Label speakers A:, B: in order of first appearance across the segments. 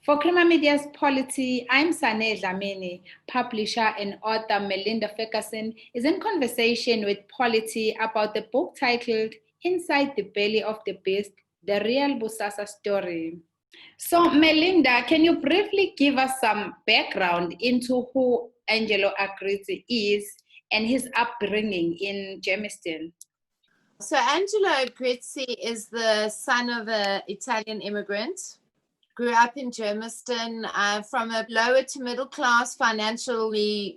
A: For Crema Media's Polity, I'm Sane Dlamini. Publisher and author Melinda Ferguson is in conversation with Polity about the book titled Inside the Belly of the Beast, The Real Bosasa Story. So, Melinda, can you briefly give us some background into who Angelo Agrizzi is and his upbringing in Germiston?
B: So, Angelo Agrizzi is the son of an Italian immigrant. Grew up in Germiston from a lower to middle class, financially,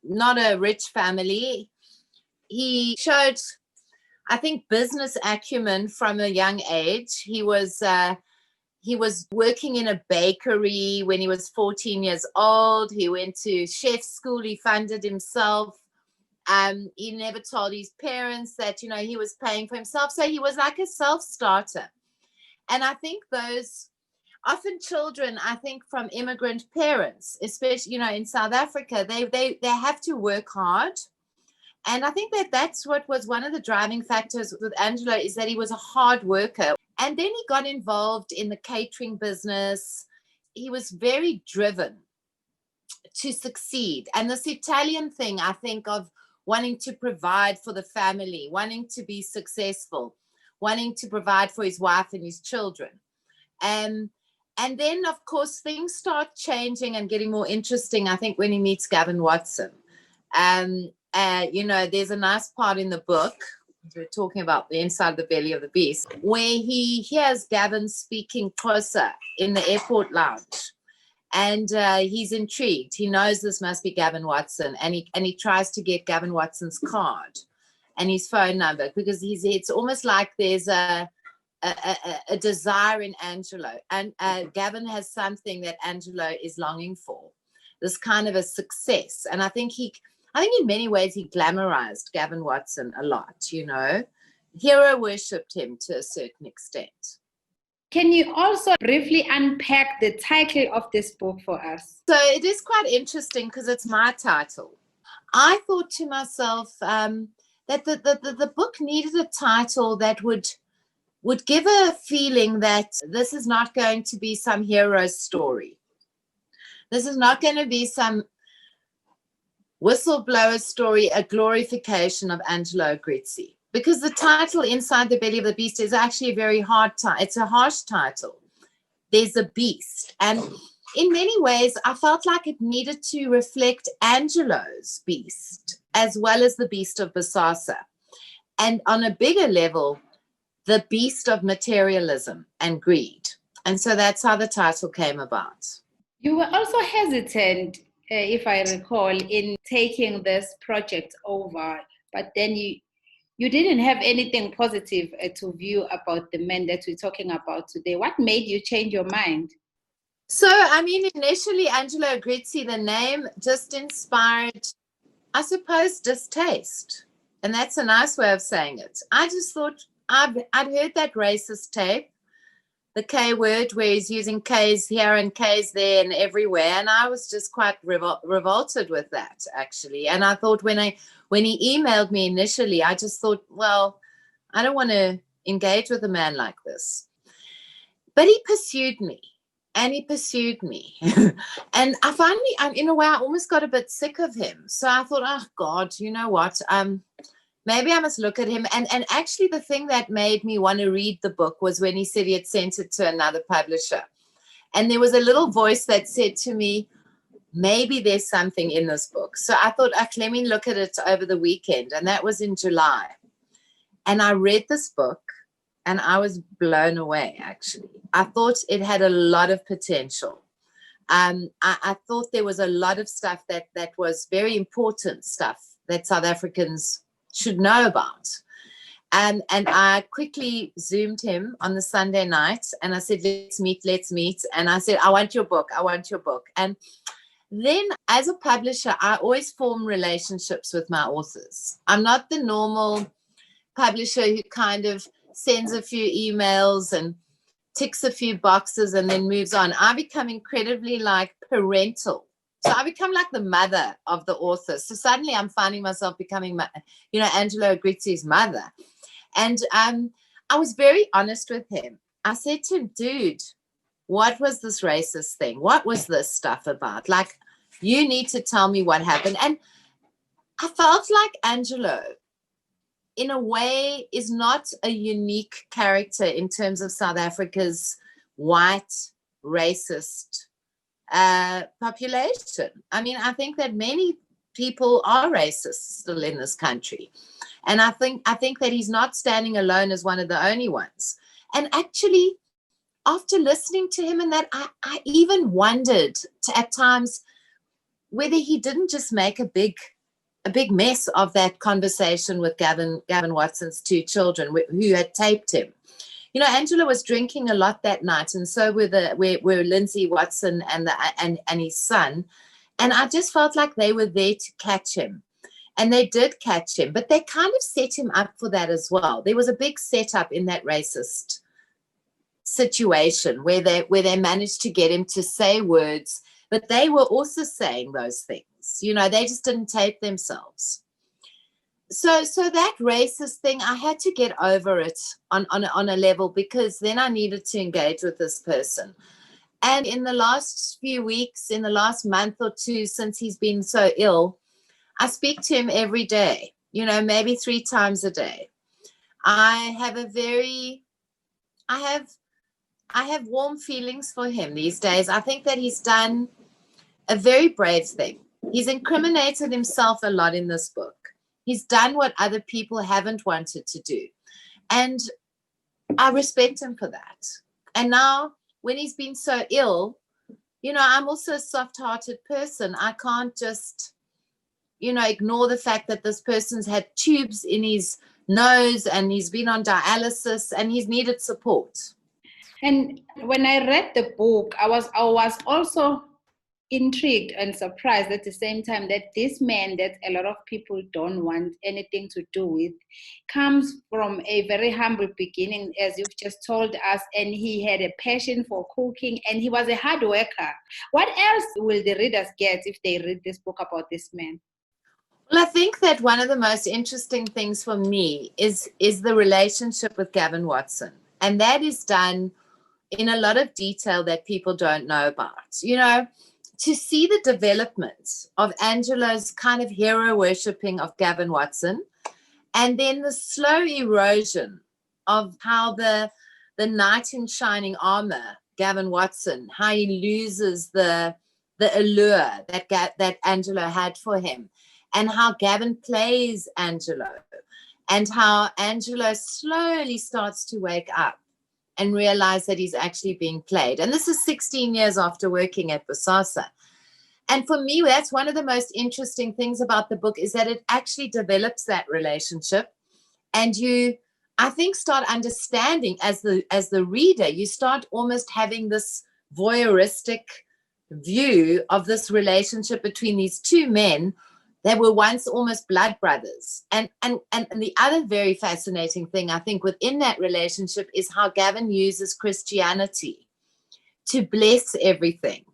B: not a rich family. He showed, I think, business acumen from a young age. He was working in a bakery when he was 14 years old. He went to chef school. He funded himself. He never told his parents that, he was paying for himself. So he was like a self-starter. And I think those often children, I think, from immigrant parents, especially, in South Africa, they have to work hard. And I think that's what was one of the driving factors with Angelo, is that he was a hard worker. And then he got involved in the catering business. He was very driven to succeed. And this Italian thing, I think, of wanting to provide for the family, wanting to be successful, wanting to provide for his wife and his children. And then, of course, things start changing and getting more interesting, I think, when he meets Gavin Watson. There's a nice part in the book, we're talking about the inside the belly of the beast, where he hears Gavin speaking closer in the airport lounge. And he's intrigued. He knows this must be Gavin Watson. And he tries to get Gavin Watson's card and his phone number, because it's almost like there's a desire in Angelo, and Gavin has something that Angelo is longing for, this kind of a success. And I think in many ways he glamorized Gavin Watson a lot, hero worshipped him to a certain extent.
A: Can you also briefly unpack the title of this book for us?
B: So it is quite interesting because it's my title. I thought to myself that the book needed a title that would give a feeling that this is not going to be some hero story. This is not going to be some whistleblower story, a glorification of Angelo Agrizzi. Because the title, Inside the Belly of the Beast, is actually a very hard title. It's a harsh title. There's a beast. And in many ways, I felt like it needed to reflect Angelo's beast, as well as the beast of Bosasa. And on a bigger level, the beast of materialism and greed. And so that's how the title came about.
A: You were also hesitant, if I recall, in taking this project over, but then you didn't have anything positive to view about the men that we're talking about today. What made you change your mind?
B: So, initially, Angelo Agrizzi, the name just inspired, I suppose, distaste. And that's a nice way of saying it. I just thought, I'd heard that racist tape, the K word, where he's using K's here and K's there and everywhere. And I was just quite revolted with that, actually. And I thought when he emailed me initially, I just thought, well, I don't want to engage with a man like this. But he pursued me. And he pursued me. And I finally, in a way, I almost got a bit sick of him. So I thought, oh, God, you know what? Maybe I must look at him. And actually, the thing that made me want to read the book was when he said he had sent it to another publisher. And there was a little voice that said to me, maybe there's something in this book. So I thought, let me look at it over the weekend. And that was in July. And I read this book and I was blown away, actually. I thought it had a lot of potential. I thought there was a lot of stuff that was very important stuff that South Africans should know about. And I quickly Zoomed him on the Sunday night and I said, let's meet. And I said, I want your book. And then as a publisher, I always form relationships with my authors. I'm not the normal publisher who kind of sends a few emails and ticks a few boxes and then moves on. I become incredibly parental. So I become like the mother of the author. So suddenly I'm finding myself becoming, Angelo Agrizzi's mother. And I was very honest with him. I said to him, dude, what was this racist thing? What was this stuff about? Like, you need to tell me what happened. And I felt like Angelo, in a way, is not a unique character in terms of South Africa's white, racist population. I mean, I think that many people are racist still in this country. And I think that he's not standing alone as one of the only ones. And actually, after listening to him and that, I even wondered at times whether he didn't just make a big mess of that conversation with Gavin Watson's two children who had taped him. You know, Angela was drinking a lot that night, and so were Lindsay Watson and his son. And I just felt like they were there to catch him. And they did catch him, but they kind of set him up for that as well. There was a big setup in that racist situation where they managed to get him to say words, but they were also saying those things. You know, they just didn't tape themselves. So that racist thing, I had to get over it on a level, because then I needed to engage with this person. And in the last few weeks, in the last month or two, since he's been so ill, I speak to him every day, you know, maybe 3 times a day. I have warm feelings for him these days. I think that he's done a very brave thing. He's incriminated himself a lot in this book. He's done what other people haven't wanted to do. And I respect him for that. And now, when he's been so ill, you know, I'm also a soft-hearted person. I can't just, you know, ignore the fact that this person's had tubes in his nose and he's been on dialysis and he's needed support.
A: And when I read the book, I was also intrigued and surprised at the same time that this man that a lot of people don't want anything to do with comes from a very humble beginning, as you've just told us, and he had a passion for cooking and he was a hard worker. What else will the readers get if they read this book about this man?
B: Well, I think that one of the most interesting things for me is the relationship with Gavin Watson. And that is done in a lot of detail that people don't know about. You know, to see the development of Angelo's kind of hero worshipping of Gavin Watson, and then the slow erosion of how the knight in shining armor, Gavin Watson, how he loses the allure that Angelo had for him, and how Gavin plays Angelo, and how Angelo slowly starts to wake up and realize that he's actually being played. And this is 16 years after working at Bosasa. And for me, that's one of the most interesting things about the book, is that it actually develops that relationship. And you, I think, start understanding as the reader, you start almost having this voyeuristic view of this relationship between these two men that were once almost blood brothers. And the other very fascinating thing, I think, within that relationship is how Gavin uses Christianity to bless everything.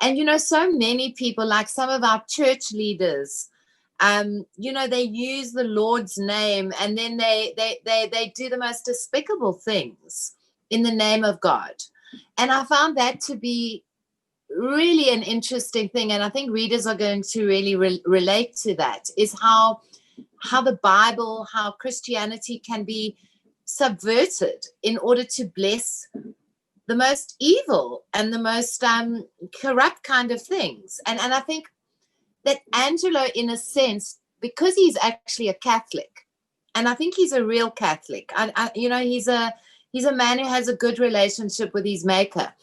B: And, you know, so many people, like some of our church leaders, you know, they use the Lord's name and then they do the most despicable things in the name of God. And I found that to be really an interesting thing, and I think readers are going to really relate to that, is how the Bible, how Christianity can be subverted in order to bless the most evil and the most corrupt kind of things. And I think that Angelo, in a sense, because he's actually a Catholic, and I think he's a real Catholic, you know, he's a man who has a good relationship with his maker.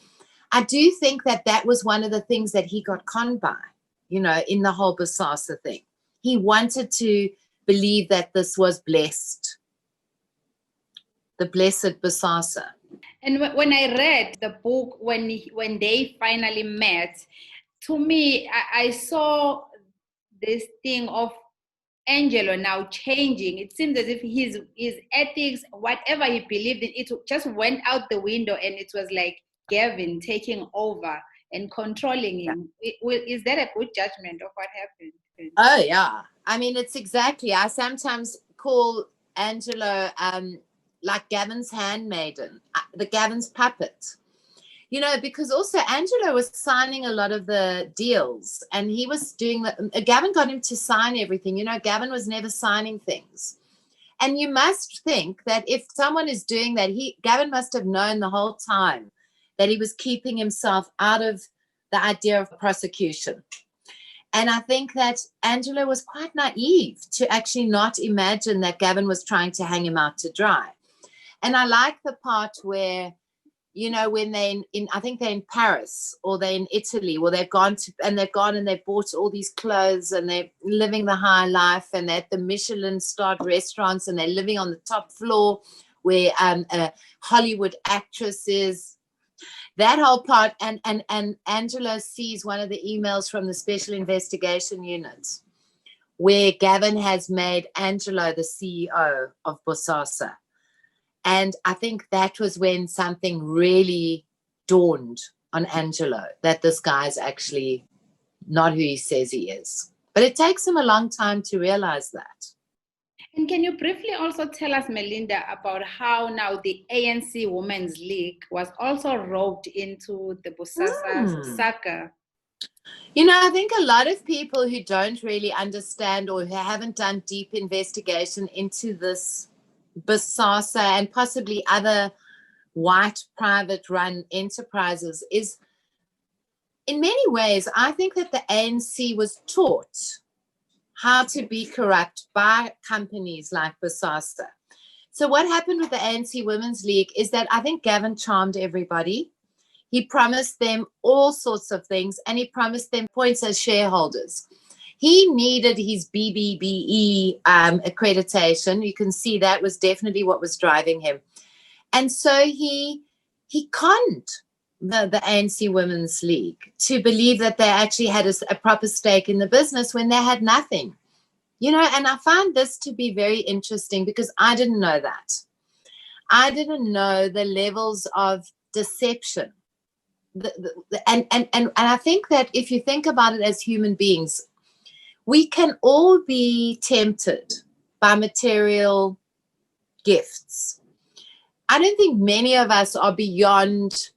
B: I do think that was one of the things that he got conned by, you know, in the whole Bosasa thing. He wanted to believe that this was blessed, the blessed Bosasa.
A: And when I read the book, when they finally met, to me, I saw this thing of Angelo now changing. It seems as if his ethics, whatever he believed in, it just went out the window, and it was like Gavin taking over and controlling him. Is that a good judgment of what happened?
B: Oh, yeah. I mean, it's exactly. I sometimes call Angelo like Gavin's handmaiden, the Gavin's puppet. because also Angelo was signing a lot of the deals, and he was doing Gavin got him to sign everything. Gavin was never signing things. And you must think that if someone is doing that, Gavin must have known the whole time that he was keeping himself out of the idea of prosecution. And I think that Angelo was quite naive to actually not imagine that Gavin was trying to hang him out to dry. And I like the part where, when I think they're in Paris or they're in Italy, or they've gone and they've bought all these clothes and they're living the high life, and they're at the Michelin-starred restaurants, and they're living on the top floor where a Hollywood actress is. That whole part, and Angelo sees one of the emails from the Special Investigation Unit where Gavin has made Angelo the CEO of Bosasa. And I think that was when something really dawned on Angelo, that this guy's actually not who he says he is. But it takes him a long time to realize that.
A: And can you briefly also tell us, Melinda, about how now the ANC Women's League was also roped into the Bosasa saga?
B: I think a lot of people who don't really understand or who haven't done deep investigation into this Bosasa and possibly other white private run enterprises is, in many ways, I think that the ANC was taught how to be corrupt by companies like Bosasa. So what happened with the ANC Women's League is that I think Gavin charmed everybody. He promised them all sorts of things, and he promised them points as shareholders. He needed his BBBE accreditation. You can see that was definitely what was driving him. And so he conned the ANC Women's League to believe that they actually had a proper stake in the business when they had nothing. And I found this to be very interesting because I didn't know that. I didn't know the levels of deception. And I think that if you think about it as human beings, we can all be tempted by material gifts. I don't think many of us are beyond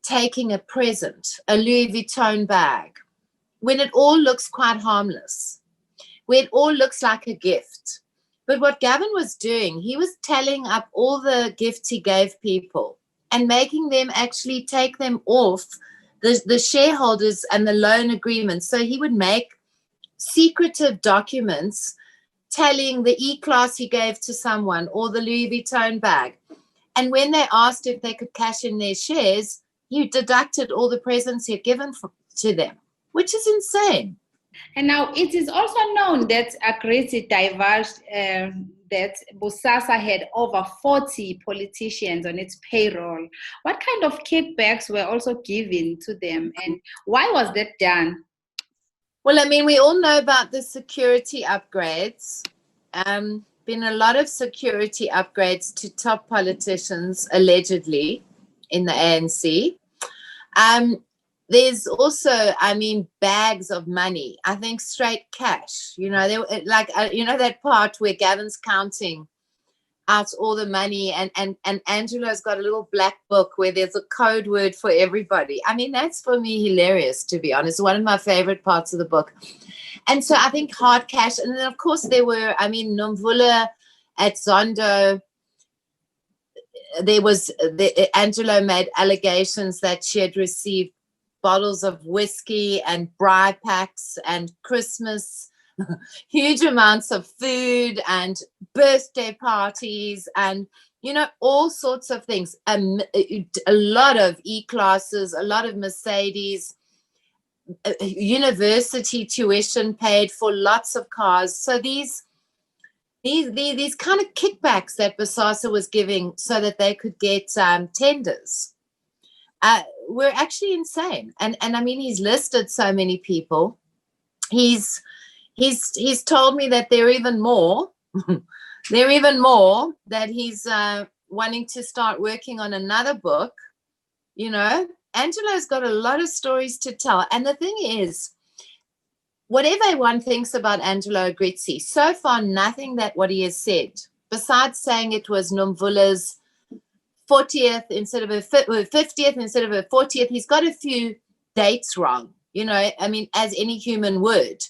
B: taking a present, a Louis Vuitton bag, when it all looks quite harmless, where it all looks like a gift. But what Gavin was doing, he was tallying up all the gifts he gave people and making them actually take them off the shareholders and the loan agreements. So he would make secretive documents telling the E-class he gave to someone or the Louis Vuitton bag. And when they asked if they could cash in their shares, he deducted all the presents he had given to them, which is insane.
A: And now it is also known that Agrizzi divulged that Bosasa had over 40 politicians on its payroll. What kind of kickbacks were also given to them, and why was that done?
B: Well, we all know about the security upgrades. Been a lot of security upgrades to top politicians, allegedly, in the ANC. There's also, bags of money. I think straight cash. That part where Gavin's counting out all the money, and Angelo's got a little black book where there's a code word for everybody. That's for me hilarious, to be honest. One of my favorite parts of the book. And so I think hard cash. And then, of course, there were, Nomvula at Zondo. There was, Angelo made allegations that she had received bottles of whiskey and bribe packs and Christmas, huge amounts of food and birthday parties and, all sorts of things. A lot of E-classes, a lot of Mercedes, university tuition paid for, lots of cars. So these kind of kickbacks that Bosasa was giving so that they could get tenders were actually insane. And he's listed so many people. He's told me that there are even more. There are even more that he's wanting to start working on another book. Angelo's got a lot of stories to tell. And the thing is, whatever one thinks about Angelo Agrizzi, so far nothing that what he has said, besides saying it was Nomvula's 40th instead of her 50th instead of her 40th. He's got a few dates wrong, you know, I mean, as any human would.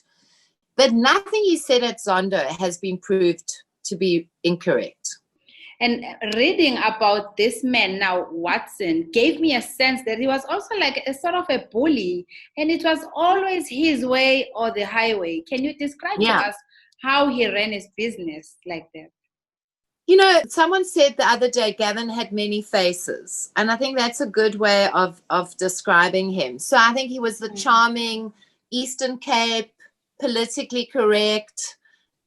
B: But nothing he said at Zondo has been proved to be incorrect.
A: And reading about this man now, Watson, gave me a sense that he was also like a sort of a bully, and it was always his way or the highway. Can you describe to us how he ran his business like that?
B: You know, someone said the other day, Gavin had many faces, and I think that's a good way of describing him. So I think he was the charming Eastern Cape, politically correct,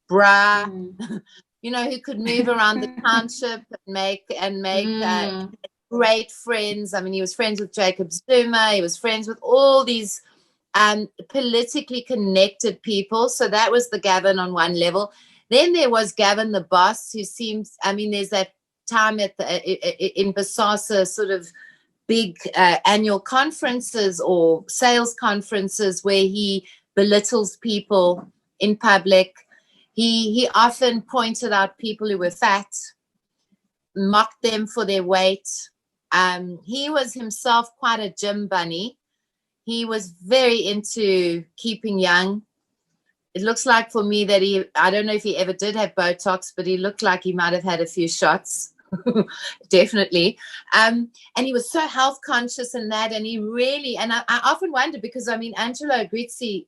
B: you know, who could move around the township and make great friends. I mean, he was friends with Jacob Zuma. He was friends with all these politically connected people. So that was the Gavin on one level. Then there was Gavin the boss, who seems, I mean, there's that time at in Bosasa, sort of big annual conferences or sales conferences where he belittles people in public. He often pointed out people who were fat, mocked them for their weight. He was himself quite a gym bunny. He was very into keeping young. It looks like for me that I don't know if he ever did have Botox, but he looked like he might have had a few shots. Definitely. And he was so health conscious in that. And he really, and I often wonder, because I mean, Angelo Agrizzi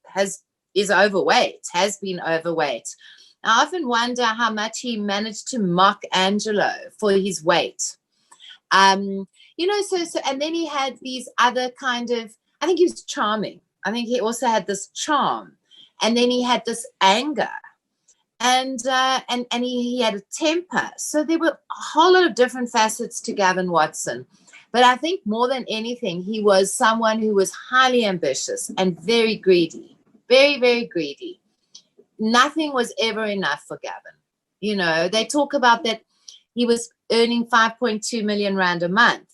B: is overweight, has been overweight. I often wonder how much he managed to mock Angelo for his weight. You know, so and then he had these other kind of, I think he was charming. I think he also had this charm. And then he had this anger. And he had a temper. So there were a whole lot of different facets to Gavin Watson. But I think more than anything, he was someone who was highly ambitious and very greedy, very, very greedy. Nothing was ever enough for Gavin. You know, they talk about that he was earning 5.2 million rand a month.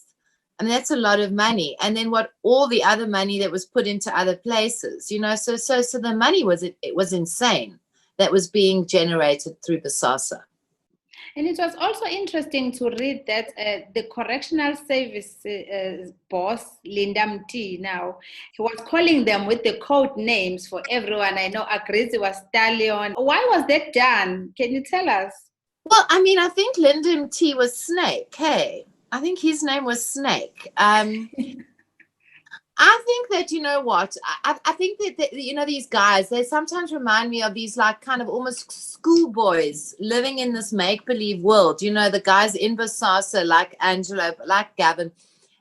B: I mean, that's a lot of money. And then what all the other money that was put into other places, you know, so the money was insane that was being generated through Bosasa.
A: And it was also interesting to read that the correctional service boss, Linda Mti, now, he was calling them with the code names for everyone. I know Agrizzi was Stallion. Why was that done? Can you tell us?
B: Well, I mean, I think Linda Mti was Snake. Hey, I think his name was Snake. I think that, you know what, I think that, you know, these guys, they sometimes remind me of these like kind of almost schoolboys living in this make-believe world, you know, the guys in Bosasa like Angelo, like Gavin.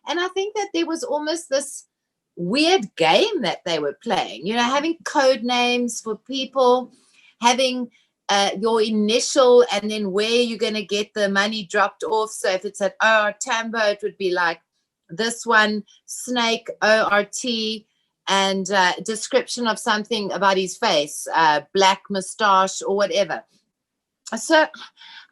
B: And I think that there was almost this weird game that they were playing, you know, having code names for people, having your initial and then where you're going to get the money dropped off. So if it's at Tambo, it would be like, this one, Snake, ORT, and description of something about his face, black mustache or whatever. So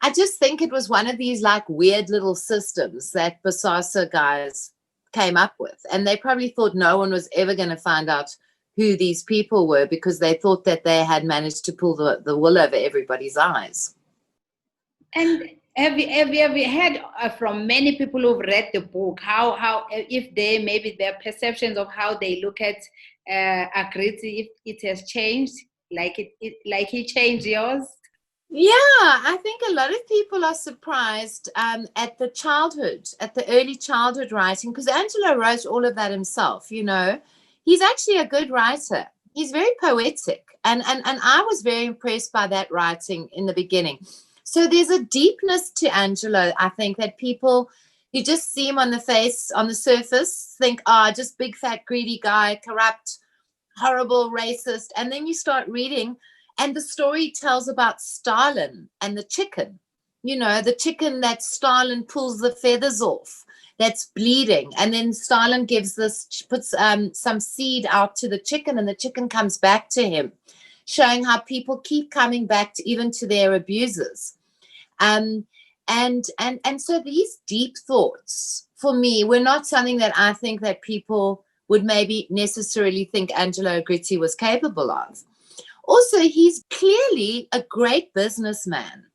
B: I just think it was one of these like weird little systems that Bosasa guys came up with. And they probably thought no one was ever going to find out who these people were, because they thought that they had managed to pull the wool over everybody's eyes.
A: And have you heard from many people who've read the book how if they maybe their perceptions of how they look at Agrizzi, if it has changed, like he changed yours?
B: Yeah, I think a lot of people are surprised at the early childhood writing, because Angelo wrote all of that himself. You know, he's actually a good writer. He's very poetic, and I was very impressed by that writing in the beginning. So there's a deepness to Angelo, I think, that people, you just see him on the surface, think, just big, fat, greedy guy, corrupt, horrible, racist. And then you start reading, and the story tells about Stalin and the chicken, you know, the chicken that Stalin pulls the feathers off, that's bleeding. And then Stalin puts some seed out to the chicken, and the chicken comes back to him, showing how people keep coming back even to their abusers. And so these deep thoughts for me were not something that I think that people would maybe necessarily think Angelo Agrizzi was capable of. Also, he's clearly a great businessman,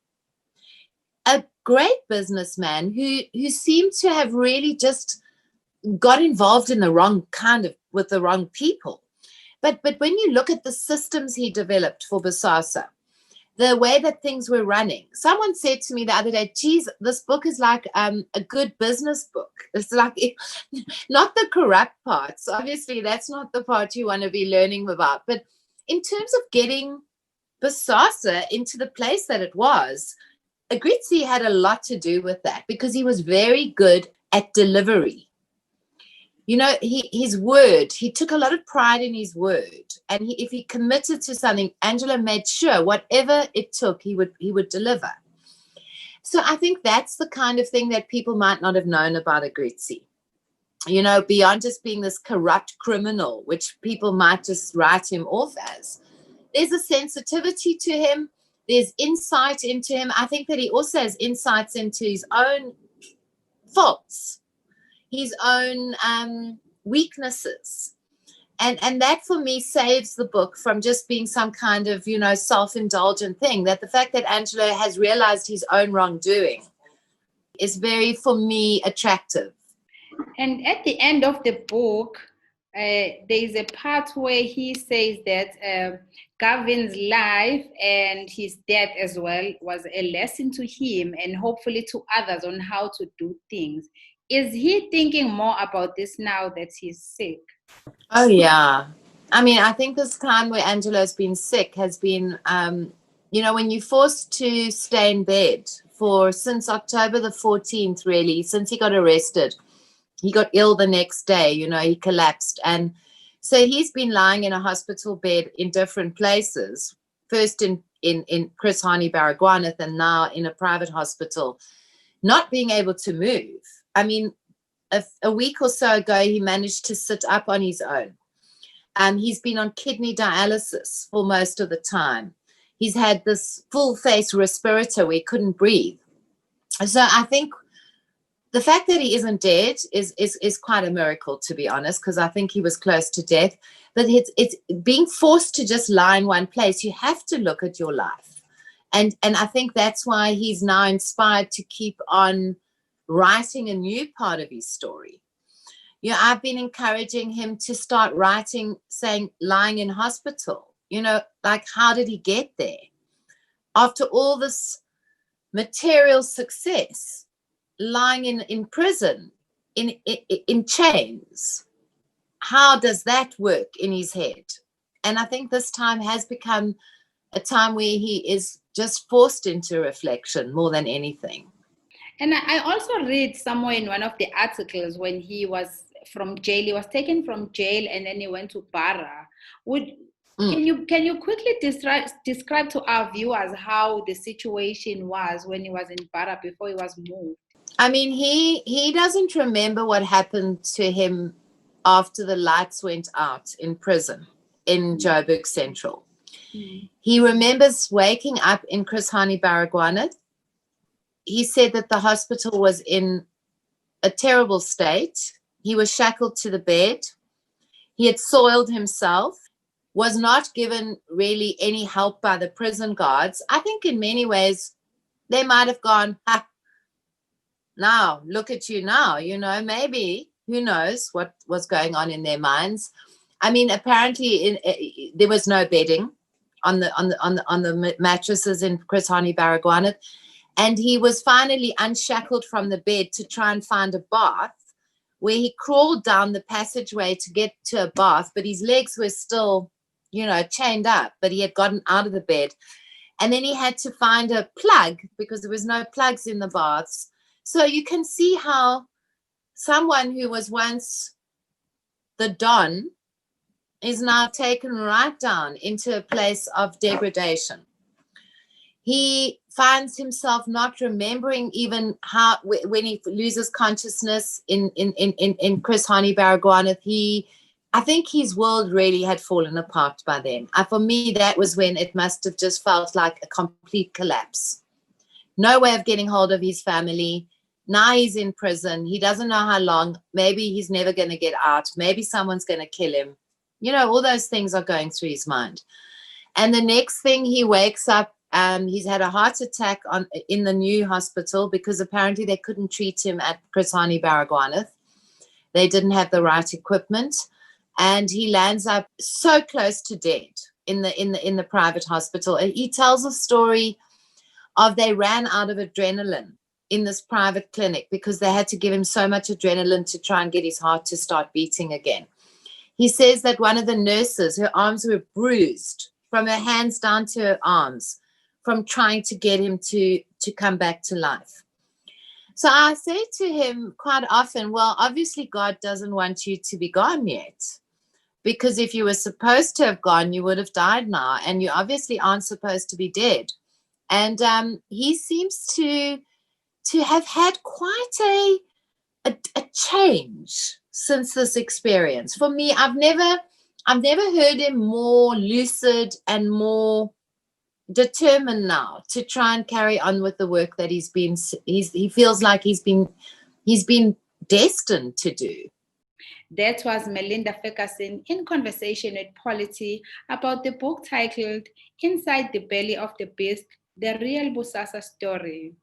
B: a great businessman who seemed to have really just got involved in the wrong with the wrong people. But when you look at the systems he developed for Bosasa, the way that things were running, someone said to me the other day, geez, this book is like a good business book. It's like, not the corrupt parts. Obviously, that's not the part you want to be learning about. But in terms of getting Bosasa into the place that it was, Agrizzi had a lot to do with that, because he was very good at delivery. You know, his word, he took a lot of pride in his word. And if he committed to something, Angelo made sure whatever it took, he would deliver. So I think that's the kind of thing that people might not have known about Agrizzi. You know, beyond just being this corrupt criminal, which people might just write him off as. There's a sensitivity to him. There's insight into him. I think that he also has insights into his own faults, his own weaknesses. And that for me saves the book from just being some kind of, you know, self-indulgent thing. That the fact that Angelo has realized his own wrongdoing is very, for me, attractive.
A: And at the end of the book, there is a part where he says that Gavin's life and his death as well was a lesson to him and hopefully to others on how to do things. Is he thinking more about this now that he's sick?
B: Oh, yeah. I mean, I think this time where Angelo's been sick has been, you know, when you're forced to stay in bed since October the 14th, really, since he got arrested. He got ill the next day, you know, he collapsed. And so he's been lying in a hospital bed in different places, first in Chris Hani Baragwanath and now in a private hospital, not being able to move. I mean, a week or so ago, he managed to sit up on his own. He's been on kidney dialysis for most of the time. He's had this full face respirator where he couldn't breathe. So I think the fact that he isn't dead is quite a miracle, to be honest, because I think he was close to death. But it's being forced to just lie in one place. You have to look at your life. And I think that's why he's now inspired to keep on writing a new part of his story. You know, I've been encouraging him to start writing, saying, lying in hospital. You know, like, how did he get there? After all this material success, lying in prison, in chains, how does that work in his head? And I think this time has become a time where he is just forced into reflection more than anything.
A: And I also read somewhere in one of the articles when he was from jail, he was taken from jail and then he went to Barra. Can you quickly describe to our viewers how the situation was when he was in Barra before he was moved?
B: I mean, he doesn't remember what happened to him after the lights went out in prison in Joburg Central. He remembers waking up in Chris Hani Baragwanath. He said that the hospital was in a terrible state. He was shackled to the bed. He had soiled himself, was not given really any help by the prison guards. I think in many ways they might have gone, now, look at you now, you know, maybe, who knows what was going on in their minds. I mean, apparently there was no bedding on the mattresses in Chris Hani Baragwanath. And he was finally unshackled from the bed to try and find a bath, where he crawled down the passageway to get to a bath, but his legs were still, you know, chained up, but he had gotten out of the bed. And then he had to find a plug because there was no plugs in the baths. So you can see how someone who was once the Don is now taken right down into a place of degradation. He finds himself not remembering even how, when he loses consciousness in Chris Hani Baragwanath, I think his world really had fallen apart by then. For me, that was when it must have just felt like a complete collapse. No way of getting hold of his family. Now he's in prison. He doesn't know how long. Maybe he's never going to get out. Maybe someone's going to kill him. You know, all those things are going through his mind. And the next thing, he wakes up He's had a heart attack in the new hospital because apparently they couldn't treat him at Chris Hani Baragwanath. They didn't have the right equipment, and he lands up so close to dead in the private hospital. And he tells a story of they ran out of adrenaline in this private clinic because they had to give him so much adrenaline to try and get his heart to start beating again. He says that one of the nurses, her arms were bruised from her hands down to her arms from trying to get him to come back to life. So I say to him quite often, well, obviously God doesn't want you to be gone yet, because if you were supposed to have gone, you would have died now, and you obviously aren't supposed to be dead. And he seems to have had quite a change since this experience. For me, I've never heard him more lucid and more determined now to try and carry on with the work that he feels like he's been destined to do.
A: That was Melinda Ferguson in conversation with Polity about the book titled Inside the Belly of the Beast, The Real Bosasa Story.